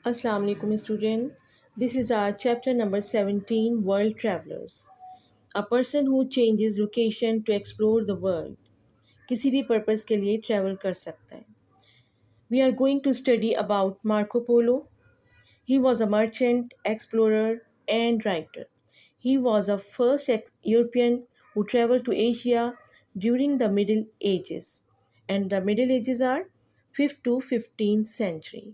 Assalamu alaikum student. This is our chapter number 17 World Travelers. A person who changes location to explore the world. किसी भी purpose के लिए travel कर सकता है. We are going to study about Marco Polo. He was a merchant, explorer and writer. He was the first European who traveled to Asia during the Middle Ages. And the Middle Ages are 5th to 15th century.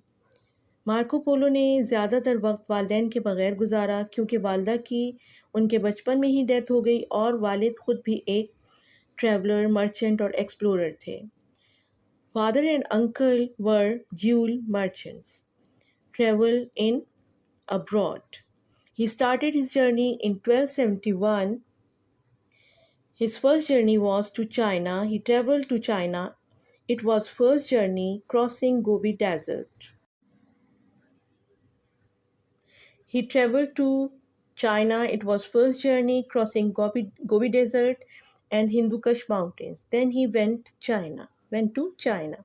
Marco Polo ने ज़्यादातर वक्त वालदैन के बग़ैर गुजारा क्योंकि वालदा की उनके बचपन में ही डेथ हो गई और वालिद ख़ुद भी एक ट्रैवलर, मर्चेंट और एक्सप्लोरर थे. Father and uncle were jewel merchants. Travel in abroad. He started his journey in 1271. His first journey was to China. He traveled to China. It was first journey crossing Gobi Desert. He traveled to China. It was first journey crossing Gobi Desert and Hindu Kush Mountains. Then he went to China.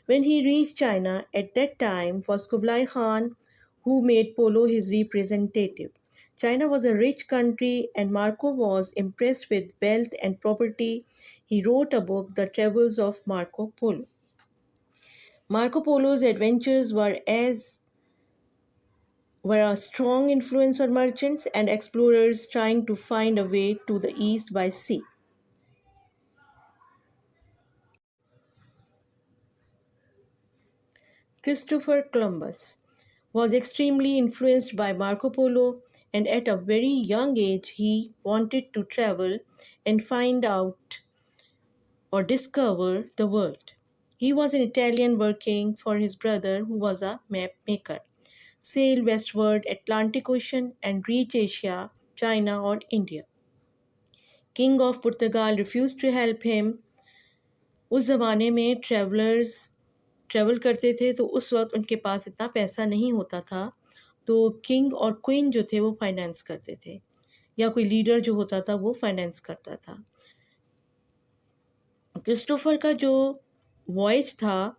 When he reached China, at that time was Kublai Khan who made Polo his representative. China was a rich country and Marco was impressed with wealth and property. He wrote a book, The Travels of Marco Polo. Marco Polo's adventures were a strong influence on merchants and explorers trying to find a way to the east by sea. Christopher Columbus was extremely influenced by Marco Polo, and at a very young age he wanted to travel and find out or discover the world. He was an Italian working for his brother who was a map maker. Sail westward Atlantic Ocean and reach Asia, China or India. King of Portugal refused to help him. उस ज़माने में travel करते थे तो उस वक्त उनके पास इतना पैसा नहीं होता था, तो किंग और क्वीन जो थे वो फाइनेंस करते थे या कोई लीडर जो होता था वो फाइनेंस करता था. क्रिस्टोफर का जो वॉयज था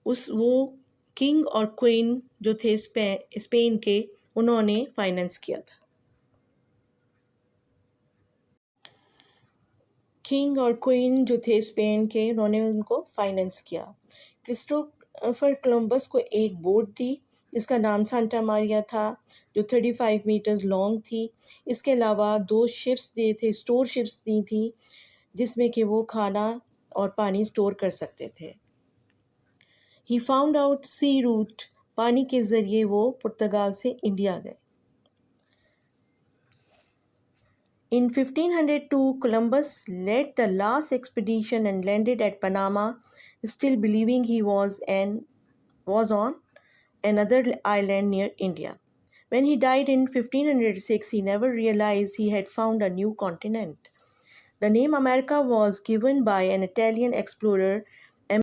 वो किंग और क्वीन जो थे स्पेन के, उन्होंने फाइनेंस किया था. किंग और क्वीन जो थे स्पेन के, उन्होंने उनको फाइनेंस किया. क्रिस्टोफर कोलंबस को एक बोट दी जिसका नाम सांता मारिया था, जो 35 मीटर्स लॉन्ग थी. इसके अलावा 2 शिप्स दिए थे, स्टोर शिप्स दी थी जिसमें कि वो खाना और पानी स्टोर कर सकते थे. He found out sea route. पानी के ज़रिए वो पुर्तगाल से इंडिया गए. In 1502, Columbus led the last expedition and landed at Panama, still believing he was on another island near India. When he died in 1506, he never realized he had found a new continent. The name America was given by an Italian explorer